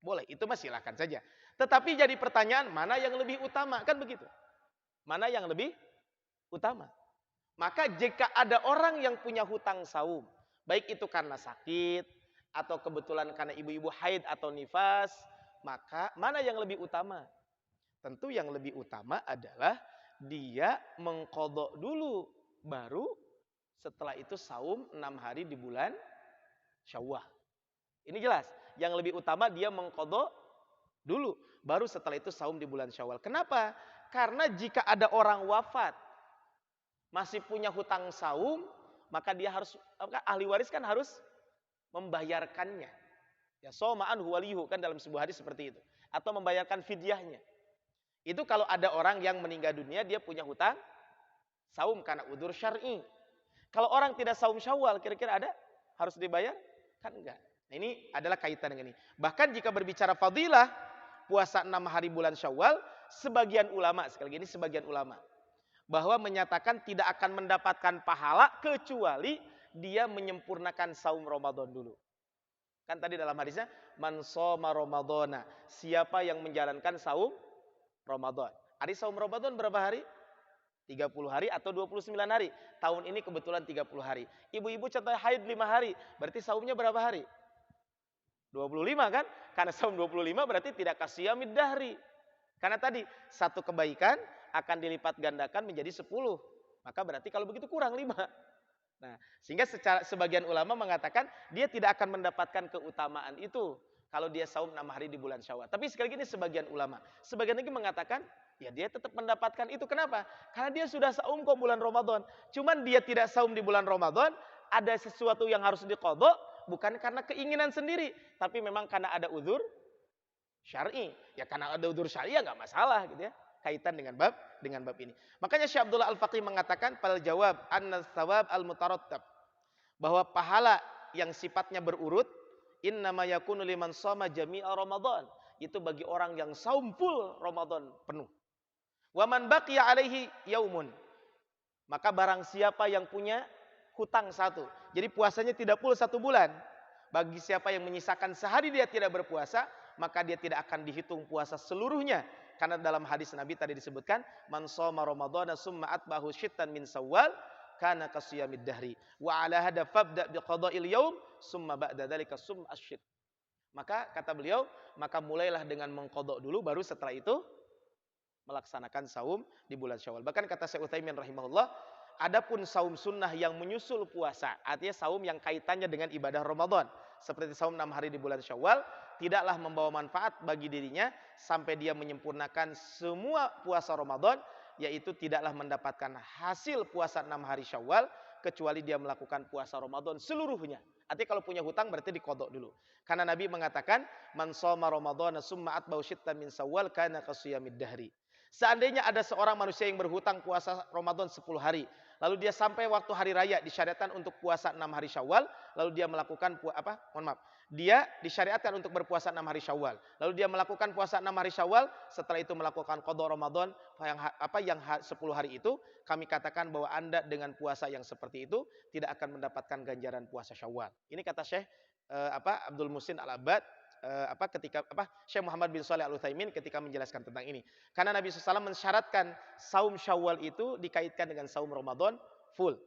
boleh. Itu mah silakan saja. Tetapi jadi pertanyaan, mana yang lebih utama? Kan begitu. Mana yang lebih utama? Maka jika ada orang yang punya hutang saum, baik itu karena sakit, atau kebetulan karena ibu-ibu haid atau nifas, maka mana yang lebih utama? Tentu yang lebih utama adalah dia mengqadha dulu, baru setelah itu saum 6 hari di bulan Syawal. Ini jelas, yang lebih utama dia mengqadha dulu, baru setelah itu saum di bulan Syawal. Kenapa? Karena jika ada orang wafat, masih punya hutang saum, maka dia harus, ahli waris kan harus membayarkannya. Ya, soma'an huwalihu kan dalam sebuah hadis seperti itu. Atau membayarkan fidyahnya. Itu kalau ada orang yang meninggal dunia, dia punya hutang saum karena udzur syar'i. Kalau orang tidak saum Syawal, kira-kira ada harus dibayar? Kan enggak. Nah, ini adalah kaitan dengan ini. Bahkan jika berbicara fadilah, puasa 6 hari bulan Syawal, sebagian ulama, sekali lagi ini sebagian ulama, bahwa menyatakan tidak akan mendapatkan pahala kecuali dia menyempurnakan saum Ramadan dulu. Kan tadi dalam hadisnya, man shoma Ramadana, siapa yang menjalankan saum Ramadan. Hari saum Ramadan berapa hari? 30 hari atau 29 hari. Tahun ini kebetulan 30 hari. Ibu-ibu contohnya haid 5 hari, berarti saumnya berapa hari? 25 kan? Karena saum 25 berarti tidak kasiyamid dahri. Karena tadi satu kebaikan akan dilipat gandakan menjadi 10. Maka berarti kalau begitu kurang 5. Nah, sehingga sebagian ulama mengatakan dia tidak akan mendapatkan keutamaan itu kalau dia saum 6 hari di bulan Syawal. Tapi sekali lagi ini sebagian ulama. Sebagian lagi mengatakan ya dia tetap mendapatkan itu. Kenapa? Karena dia sudah saum kok bulan Ramadan. Cuman dia tidak saum di bulan Ramadan, ada sesuatu yang harus diqadha bukan karena keinginan sendiri, tapi memang karena ada uzur syar'i. Ya karena ada uzur syar'i ya enggak masalah gitu ya. Kaitan dengan bab ini. Makanya Syekh Abdullah Al-Faqih mengatakan fal jawab anna tsawab al-mutarattab, bahwa pahala yang sifatnya berurut innama yakunu liman shoma jami'a Ramadan, itu bagi orang yang saum full Ramadan penuh. Wa man baqiya alaihi yaumun, maka barang siapa yang punya hutang satu, jadi puasanya tidak full 1 bulan, bagi siapa yang menyisakan sehari dia tidak berpuasa, maka dia tidak akan dihitung puasa seluruhnya. Karena dalam hadis Nabi tadi disebutkan, man shoma ramadhana summa atbahu syittan min Syawal kana kasiyamid dahri wa ala hada fabda biqada'il yaum summa ba'da dzalika sum asyid. Maka kata beliau, maka mulailah dengan mengqadha dulu, baru setelah itu melaksanakan saum di bulan Syawal. Bahkan kata Syekh Utsaimin rahimahullah, adapun saum sunnah yang menyusul puasa, artinya saum yang kaitannya dengan ibadah Ramadan, seperti saum 6 hari di bulan Syawal, tidaklah membawa manfaat bagi dirinya sampai dia menyempurnakan semua puasa Ramadan, yaitu tidaklah mendapatkan hasil puasa 6 hari Syawal kecuali dia melakukan puasa Ramadan seluruhnya. Artinya kalau punya hutang berarti diqadha dulu. Karena Nabi mengatakan, man shoma ramadhana summa atba'u syittan min Syawal kana kasiyamid dahri. Seandainya ada seorang manusia yang berhutang puasa Ramadan 10 hari, lalu dia sampai waktu hari raya disyariatkan untuk puasa 6 hari Syawal, lalu dia melakukan dia disyariatkan untuk berpuasa 6 hari Syawal, lalu dia melakukan puasa 6 hari Syawal, setelah itu melakukan qadha Ramadan yang 10 hari itu, kami katakan bahwa Anda dengan puasa yang seperti itu tidak akan mendapatkan ganjaran puasa Syawal. Ini kata Syekh Abdul Muhsin Al-Abbad Syekh Muhammad bin Shalih Al-Utsaimin ketika menjelaskan tentang ini. Karena Nabi SAW mensyaratkan saum Syawal itu dikaitkan dengan saum Ramadan full.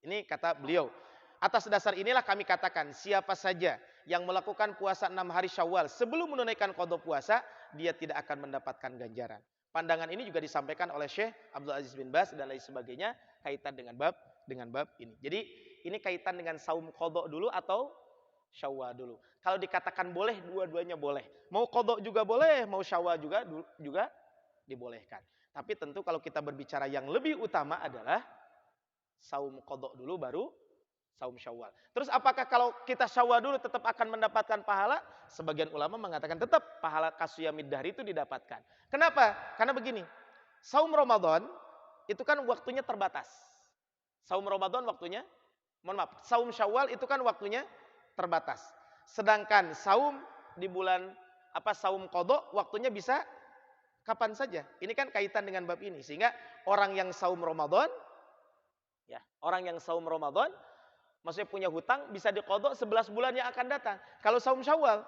Ini kata beliau. Atas dasar inilah kami katakan, siapa saja yang melakukan puasa 6 hari Syawal sebelum menunaikan qadha puasa, dia tidak akan mendapatkan ganjaran. Pandangan ini juga disampaikan oleh Syekh Abdul Aziz bin Baz dan lain sebagainya kaitan dengan bab ini. Jadi ini kaitan dengan saum qadha dulu atau Syawal dulu. Kalau dikatakan boleh, dua-duanya boleh. Mau qadha juga boleh, mau Syawal juga dibolehkan. Tapi tentu kalau kita berbicara yang lebih utama adalah saum qadha dulu baru saum Syawal. Terus apakah kalau kita Syawal dulu tetap akan mendapatkan pahala? Sebagian ulama mengatakan tetap pahala kasiyamid dahri itu didapatkan. Kenapa? Karena begini, saum Ramadan itu kan waktunya terbatas. Saum Ramadan waktunya, saum Syawal itu kan waktunya terbatas. Sedangkan saum di bulan saum qadha waktunya bisa kapan saja. Ini kan kaitan dengan bab ini. Sehingga orang yang saum Ramadan maksudnya punya hutang bisa diqadha 11 bulan yang akan datang. Kalau saum Syawal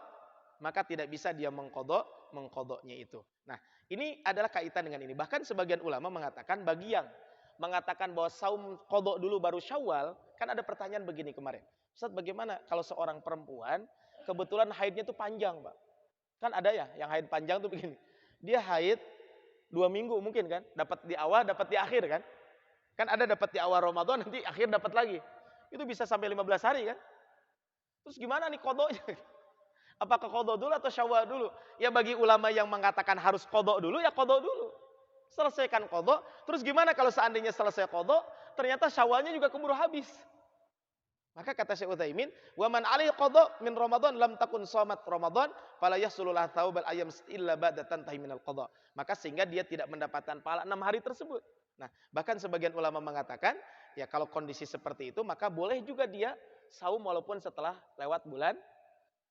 maka tidak bisa dia mengqadhanya itu. Nah, ini adalah kaitan dengan ini. Bahkan sebagian ulama mengatakan, bagi yang mengatakan bahwa saum qadha dulu baru Syawal, kan ada pertanyaan begini kemarin. Ustaz, bagaimana kalau seorang perempuan kebetulan haidnya itu panjang, Pak? Kan ada ya yang haid panjang tuh begini. Dia haid 2 minggu mungkin kan, dapat di awal, dapat di akhir kan? Kan ada dapat di awal Ramadan, nanti akhir dapat lagi. Itu bisa sampai 15 hari kan? Terus gimana nih qadhanya? Apakah qadha dulu atau Syawal dulu? Ya bagi ulama yang mengatakan harus qadha dulu, ya qadha dulu. Selesaikan qadha, terus gimana kalau seandainya selesai qadha, ternyata Syawalnya juga keburu habis? Maka kata Syekh Utsaimin, "Wa man 'alaihi qadha min Ramadan lam takun shamat Ramadan, fala yahsulu lahu thawabul ayyam illa ba'da tantahi minal qadha." Maka sehingga dia tidak mendapatkan pahala 6 hari tersebut. Nah, bahkan sebagian ulama mengatakan, ya kalau kondisi seperti itu maka boleh juga dia saum walaupun setelah lewat bulan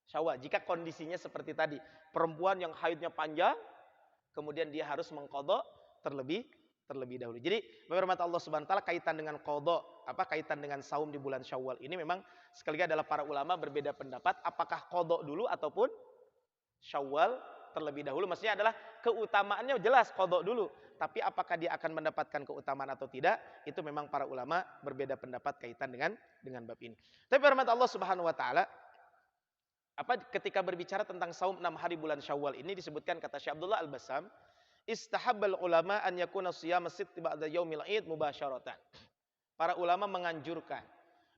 Syawal. Jika kondisinya seperti tadi, perempuan yang haidnya panjang, kemudian dia harus mengqadha terlebih dahulu. Jadi, berhormat Allah Subhanahu wa taala, kaitan dengan qadha, kaitan dengan saum di bulan Syawal ini memang sekali lagi adalah para ulama berbeda pendapat apakah qadha dulu ataupun Syawal terlebih dahulu. Maksudnya adalah keutamaannya jelas qadha dulu, tapi apakah dia akan mendapatkan keutamaan atau tidak, itu memang para ulama berbeda pendapat kaitan dengan bab ini. Tapi berhormat Allah Subhanahu wa taala, ketika berbicara tentang saum 6 hari bulan Syawal ini disebutkan kata Syekh Abdullah Al-Bassam, istahabbal ulama an yakuna shiyam sitt ba'da yaumil id mubasyaratan. Para ulama menganjurkan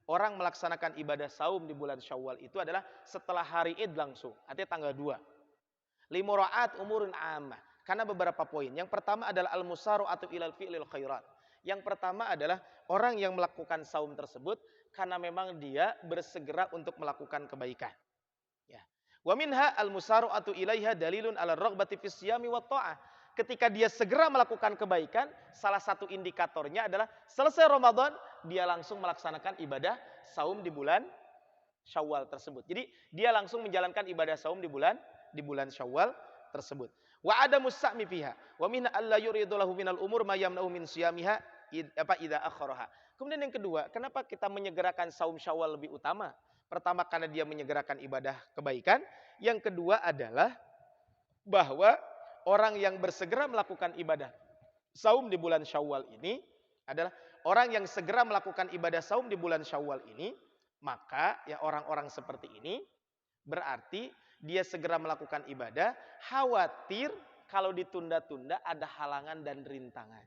orang melaksanakan ibadah saum di bulan Syawal itu adalah setelah hari Id langsung, artinya tanggal 2. Limura'at umurun ammah. Karena beberapa poin. Yang pertama adalah al-musara'atu ilal fi'lil khairat. Yang pertama adalah orang yang melakukan saum tersebut karena memang dia bersegera untuk melakukan kebaikan. Ya. Wa minha al-musara'atu ilaiha dalilun ala raghbati fis siyami wat ta'ah. Ketika dia segera melakukan kebaikan, salah satu indikatornya adalah selesai Ramadan, dia langsung melaksanakan ibadah saum di bulan Syawal tersebut. Jadi dia langsung menjalankan ibadah saum di bulan Syawal tersebut. Wa ada musa'mi fiha wa min alla yuridu lahu minal umur ma yamna'u min siyamiha idza akharaha. Kemudian yang kedua, kenapa kita menyegerakan saum Syawal lebih utama? Pertama karena dia menyegerakan ibadah kebaikan, yang kedua adalah bahwa orang yang bersegera melakukan ibadah saum di bulan Syawal ini adalah orang yang segera melakukan ibadah saum di bulan Syawal ini, maka ya orang-orang seperti ini berarti dia segera melakukan ibadah, khawatir kalau ditunda-tunda ada halangan dan rintangan.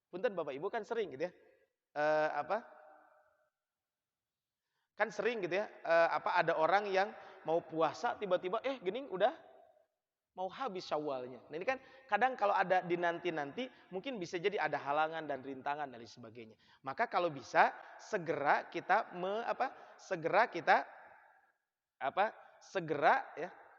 Punten Bapak Ibu kan sering gitu ya. Kan sering gitu ya. Ada orang yang mau puasa tiba-tiba gening udah mau habis Syawalnya. Nah ini kan kadang kalau ada dinanti-nanti mungkin bisa jadi ada halangan dan rintangan dan lain sebagainya. Maka kalau bisa segera kita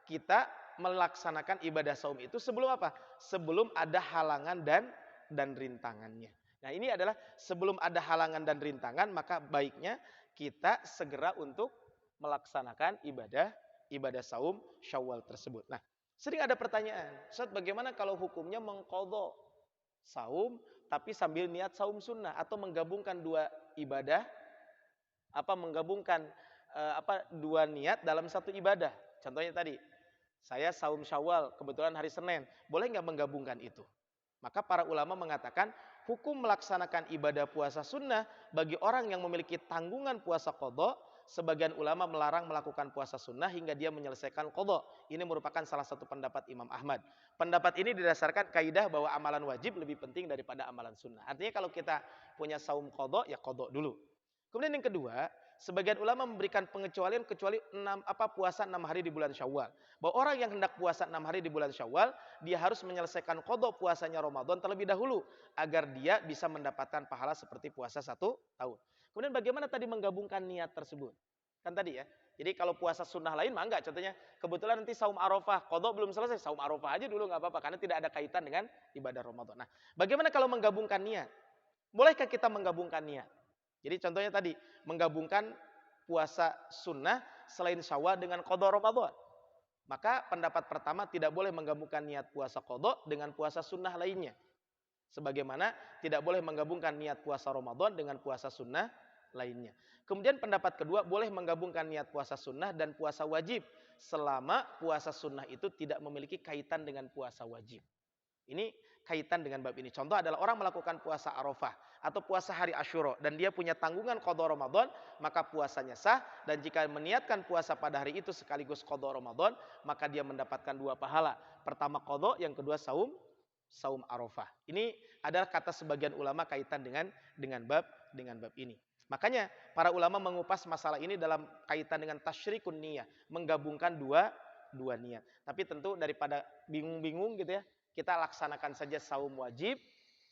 kita melaksanakan ibadah saum itu sebelum apa? Sebelum ada halangan dan rintangannya. Nah, ini adalah sebelum ada halangan dan rintangan, maka baiknya kita segera untuk melaksanakan ibadah saum Syawal tersebut. Nah, sering ada pertanyaan, Ustaz, bagaimana kalau hukumnya mengqadha saum tapi sambil niat saum sunnah atau menggabungkan dua ibadah, dua niat dalam satu ibadah. Contohnya tadi, saya saum Syawal, kebetulan hari Senin, boleh nggak menggabungkan itu? Maka para ulama mengatakan hukum melaksanakan ibadah puasa sunnah bagi orang yang memiliki tanggungan puasa qadha, sebagian ulama melarang melakukan puasa sunnah hingga dia menyelesaikan qadha. Ini merupakan salah satu pendapat Imam Ahmad. Pendapat ini didasarkan kaidah bahwa amalan wajib lebih penting daripada amalan sunnah. Artinya kalau kita punya saum qadha, ya qadha dulu. Kemudian yang kedua, sebagian ulama memberikan pengecualian kecuali puasa 6 hari di bulan Syawal. Bahwa orang yang hendak puasa 6 hari di bulan Syawal, dia harus menyelesaikan qadha puasanya Ramadan terlebih dahulu agar dia bisa mendapatkan pahala seperti puasa 1 tahun. Kemudian bagaimana tadi menggabungkan niat tersebut? Kan tadi ya. Jadi kalau puasa sunnah lain mah enggak, contohnya kebetulan nanti saum Arafah, qadha belum selesai, saum Arafah aja dulu enggak apa-apa karena tidak ada kaitan dengan ibadah Ramadan. Nah, bagaimana kalau menggabungkan niat? Bolehkah kita menggabungkan niat? Jadi contohnya tadi, menggabungkan puasa sunnah selain Syawal dengan qadha Ramadan. Maka pendapat pertama tidak boleh menggabungkan niat puasa qadha dengan puasa sunnah lainnya. Sebagaimana tidak boleh menggabungkan niat puasa Ramadan dengan puasa sunnah lainnya. Kemudian pendapat kedua, boleh menggabungkan niat puasa sunnah dan puasa wajib selama puasa sunnah itu tidak memiliki kaitan dengan puasa wajib. Ini kaitan dengan bab ini. Contoh adalah orang melakukan puasa Arafah atau puasa hari Asyura dan dia punya tanggungan qadha Ramadan, maka puasanya sah, dan jika meniatkan puasa pada hari itu sekaligus qadha Ramadan, maka dia mendapatkan 2 pahala. Pertama qadha, yang kedua saum Arafah. Ini adalah kata sebagian ulama kaitan dengan bab ini. Makanya para ulama mengupas masalah ini dalam kaitan dengan tasyrikun niyah, menggabungkan dua niat. Tapi tentu daripada bingung-bingung gitu ya, kita laksanakan saja saum wajib,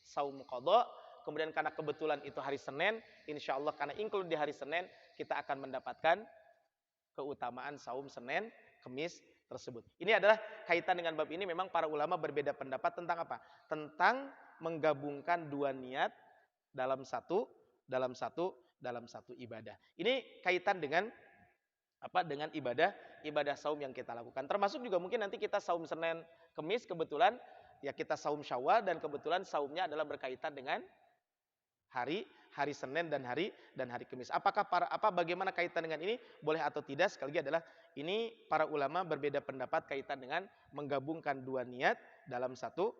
saum qadha, kemudian karena kebetulan itu hari Senin, insya Allah karena include di hari Senin, kita akan mendapatkan keutamaan saum Senin, Kemis tersebut. Ini adalah kaitan dengan bab ini, memang para ulama berbeda pendapat tentang apa? Tentang menggabungkan 2 niat dalam satu ibadah. Ini kaitan dengan dengan ibadah saum yang kita lakukan. Termasuk juga mungkin nanti kita saum Senin, Kemis, kebetulan ya kita saum Syawal dan kebetulan saumnya adalah berkaitan dengan hari Senin dan hari Kemis. Bagaimana kaitan dengan ini? Boleh atau tidak? Sekali lagi adalah ini para ulama berbeda pendapat kaitan dengan menggabungkan 2 niat dalam satu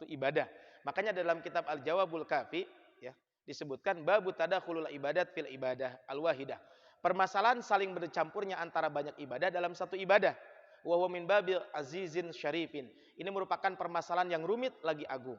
ibadah. Makanya dalam kitab Al-Jawabul Kafi ya disebutkan babu tadakhulul ibadat fil ibadah al-wahidah. Permasalahan saling bercampurnya antara banyak ibadah dalam satu ibadah. Wa huwa min babil azizin syarifin. Ini merupakan permasalahan yang rumit lagi agung.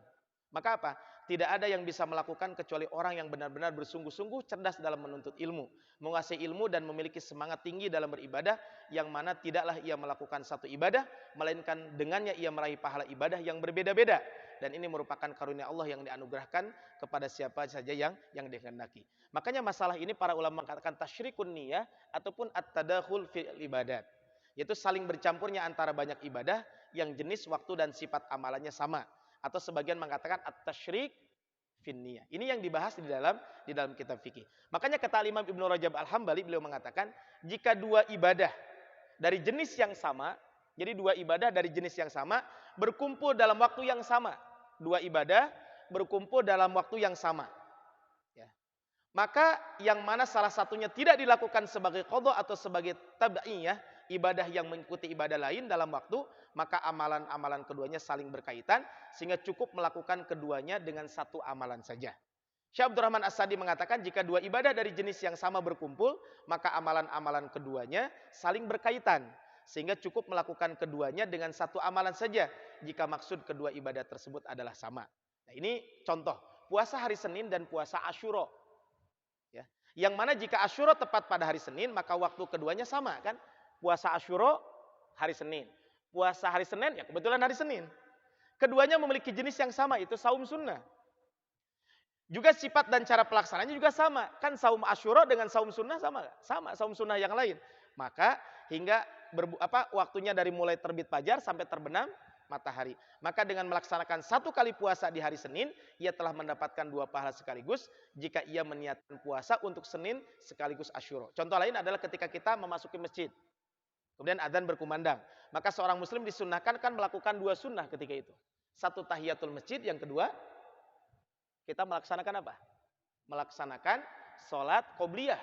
Maka apa? Tidak ada yang bisa melakukan kecuali orang yang benar-benar bersungguh-sungguh cerdas dalam menuntut ilmu, menguasai ilmu dan memiliki semangat tinggi dalam beribadah, yang mana tidaklah ia melakukan satu ibadah melainkan dengannya ia meraih pahala ibadah yang berbeda-beda. Dan ini merupakan karunia Allah yang dianugerahkan kepada siapa saja yang dikehendaki. Makanya masalah ini para ulama mengatakan tasyrikun niyah ataupun at-tadakhul fil ibadat, yaitu saling bercampurnya antara banyak ibadah yang jenis, waktu dan sifat amalannya sama. Atau sebagian mengatakan at-tasyrik fin niyah. Ini yang dibahas di dalam kitab fikih. Makanya kata Imam Ibnu Rajab Al-Hambali, beliau mengatakan jika dua ibadah dari jenis yang sama, jadi dua ibadah dari jenis yang sama berkumpul dalam waktu yang sama. Dua ibadah berkumpul dalam waktu yang sama. Ya. Maka yang mana salah satunya tidak dilakukan sebagai qadha atau sebagai tab'iyah, ibadah yang mengikuti ibadah lain dalam waktu, maka amalan-amalan keduanya saling berkaitan sehingga cukup melakukan keduanya dengan satu amalan saja. Syekh Abdurrahman As-Sadi mengatakan jika dua ibadah dari jenis yang sama berkumpul, maka amalan-amalan keduanya saling berkaitan sehingga cukup melakukan keduanya dengan satu amalan saja jika maksud kedua ibadah tersebut adalah sama. Nah, ini contoh puasa hari Senin dan puasa Asyura. Ya. Yang mana jika Asyura tepat pada hari Senin, maka waktu keduanya sama kan? Puasa Asyura hari Senin. Puasa hari Senin ya kebetulan hari Senin. Keduanya memiliki jenis yang sama, itu saum sunnah. Juga sifat dan cara pelaksanaannya juga sama. Kan saum Asyura dengan saum sunnah sama gak? Sama, saum sunnah yang lain. Maka hingga waktunya dari mulai terbit fajar sampai terbenam matahari. Maka dengan melaksanakan satu kali puasa di hari Senin, ia telah mendapatkan dua pahala sekaligus jika ia meniatkan puasa untuk Senin sekaligus Asyura. Contoh lain adalah ketika kita memasuki masjid. Kemudian adzan berkumandang. Maka seorang muslim disunnahkan kan melakukan dua sunnah ketika itu. Satu tahiyatul masjid, yang kedua kita melaksanakan apa? Melaksanakan sholat qobliyah.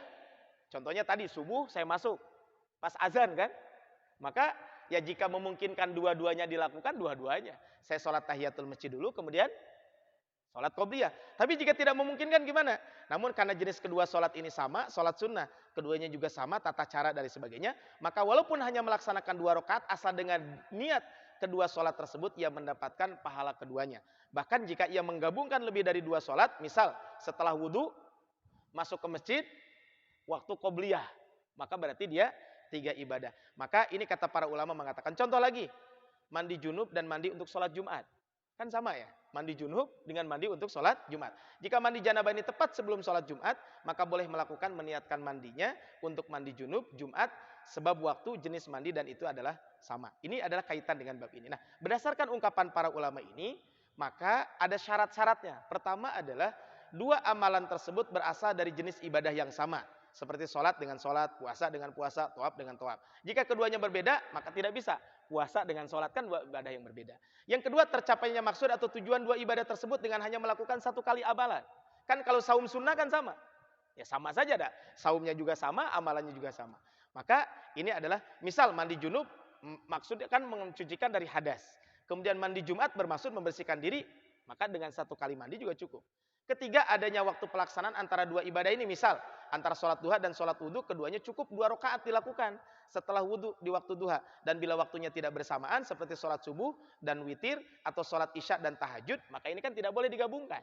Contohnya tadi subuh saya masuk pas azan kan? Maka ya jika memungkinkan dua-duanya dilakukan, dua-duanya. Saya sholat tahiyatul masjid dulu, kemudian sholat qobliyah. Tapi jika tidak memungkinkan gimana? Namun karena jenis kedua sholat ini sama, sholat sunnah, keduanya juga sama, tata cara dan sebagainya, maka walaupun hanya melaksanakan 2 rakaat, asal dengan niat kedua sholat tersebut, ia mendapatkan pahala keduanya. Bahkan jika ia menggabungkan lebih dari 2 sholat, misal setelah wudhu, masuk ke masjid, waktu qobliyah, maka berarti dia 3 ibadah. Maka ini kata para ulama mengatakan, contoh lagi, mandi junub dan mandi untuk sholat Jumat. Kan sama ya, mandi junub dengan mandi untuk sholat Jumat. Jika mandi janabah ini tepat sebelum sholat Jumat, maka boleh melakukan meniatkan mandinya untuk mandi junub Jumat, sebab waktu, jenis mandi dan itu adalah sama. Ini adalah kaitan dengan bab ini. Nah, berdasarkan ungkapan para ulama ini, maka ada syarat-syaratnya. Pertama adalah 2 amalan tersebut berasal dari jenis ibadah yang sama. Seperti sholat dengan sholat, puasa dengan puasa, tawaf dengan tawaf. Jika keduanya berbeda, maka tidak bisa. Puasa dengan sholat kan 2 ibadah yang berbeda. Yang kedua, tercapainya maksud atau tujuan 2 ibadah tersebut dengan hanya melakukan 1 kali amalan. Kan kalau saum sunnah kan sama. Ya sama saja dah. Saumnya juga sama, amalannya juga sama. Maka ini adalah misal mandi junub, maksudnya kan mencucikan dari hadas. Kemudian mandi Jumat bermaksud membersihkan diri, maka dengan 1 kali mandi juga cukup. Ketiga, adanya waktu pelaksanaan antara 2 ibadah ini, misal antara sholat duha dan sholat wudhu, keduanya cukup 2 rakaat dilakukan setelah wudhu di waktu duha. Dan bila waktunya tidak bersamaan seperti sholat subuh dan witir atau sholat isya dan tahajud, maka ini kan tidak boleh digabungkan.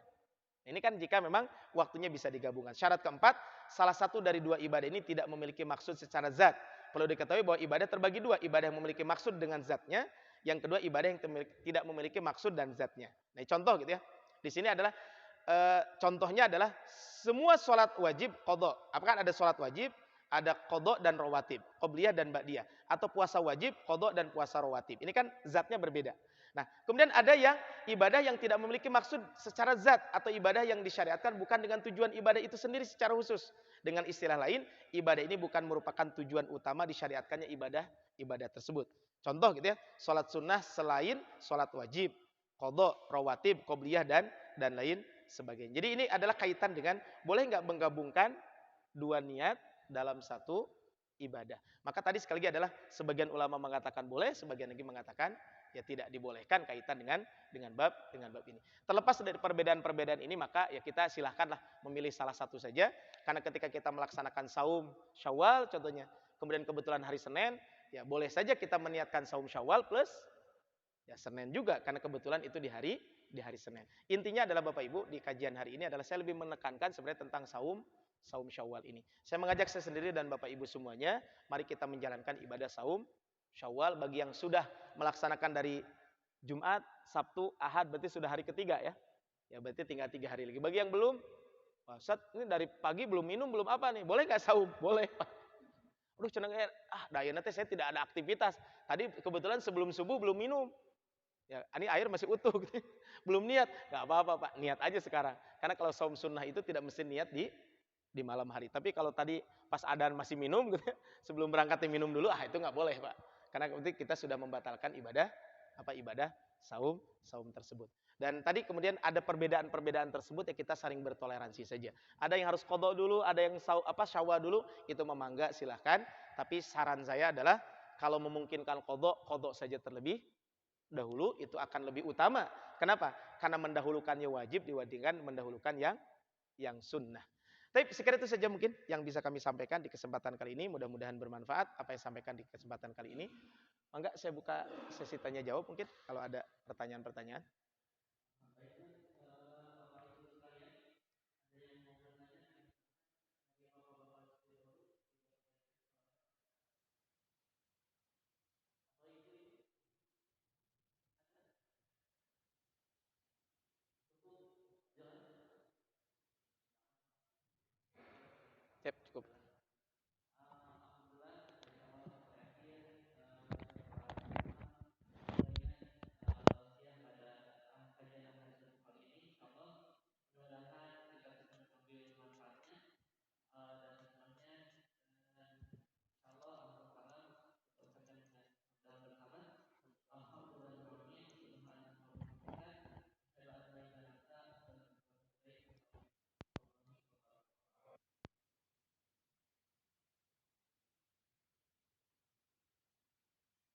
Ini kan jika memang waktunya bisa digabungkan. Syarat keempat, salah satu dari 2 ibadah ini tidak memiliki maksud secara zat. Perlu diketahui bahwa ibadah terbagi 2, ibadah yang memiliki maksud dengan zatnya, yang kedua ibadah yang tidak memiliki maksud dan zatnya. Nah, contoh gitu ya. Di sini adalah contohnya adalah semua sholat wajib qadha. Apakah ada sholat wajib, ada qadha dan rawatib, qobliyah dan ba'diyah, atau puasa wajib, qadha dan puasa rawatib. Ini kan zatnya berbeda. Nah, kemudian ada yang ibadah yang tidak memiliki maksud secara zat atau ibadah yang disyariatkan bukan dengan tujuan ibadah itu sendiri secara khusus. Dengan istilah lain, ibadah ini bukan merupakan tujuan utama disyariatkannya ibadah tersebut. Contoh gitu ya, sholat sunnah selain sholat wajib, qadha, rawatib, qobliyah dan lain sebagainya. Jadi ini adalah kaitan dengan boleh nggak menggabungkan 2 niat dalam 1 ibadah. Maka tadi sekali lagi adalah sebagian ulama mengatakan boleh, sebagian lagi mengatakan ya tidak dibolehkan kaitan dengan bab ini. Terlepas dari perbedaan-perbedaan ini, maka ya kita silahkanlah memilih salah satu saja. Karena ketika kita melaksanakan saum Syawal contohnya, kemudian kebetulan hari Senin, ya boleh saja kita meniatkan saum Syawal plus ya Senin juga karena kebetulan itu di hari di hari Senin. Intinya adalah Bapak Ibu, di kajian hari ini adalah saya lebih menekankan sebenarnya tentang saum Syawal ini. Saya mengajak saya sendiri dan Bapak Ibu semuanya, mari kita menjalankan ibadah saum Syawal bagi yang sudah melaksanakan dari Jumat, Sabtu, Ahad, berarti sudah hari ketiga ya. Ya berarti tinggal 3 hari lagi. Bagi yang belum, Pak Ustaz, ini dari pagi belum minum, belum apa nih? Boleh nggak saum? Boleh. Aduh ceneng dayana teh saya tidak ada aktivitas. Tadi kebetulan sebelum subuh belum minum. Ya, ini air masih utuh. Belum niat. Nggak apa-apa Pak, niat aja sekarang. Karena kalau saum sunnah itu tidak mesti niat di malam hari. Tapi kalau tadi pas adzan masih minum, gitu, sebelum berangkat minum dulu, itu nggak boleh Pak. Karena nanti kita sudah membatalkan ibadah saum tersebut. Dan tadi kemudian ada perbedaan-perbedaan tersebut ya kita saling bertoleransi saja. Ada yang harus qadha dulu, ada yang syawal dulu, itu memangga silahkan. Tapi saran saya adalah kalau memungkinkan qadha saja terlebih dahulu, itu akan lebih utama. Kenapa? Karena mendahulukannya wajib dibandingkan mendahulukan yang sunnah. Tapi sekiranya itu saja mungkin yang bisa kami sampaikan di kesempatan kali ini. Mudah-mudahan bermanfaat apa yang sampaikan di kesempatan kali ini. Mangga saya buka sesi tanya jawab mungkin kalau ada pertanyaan-pertanyaan.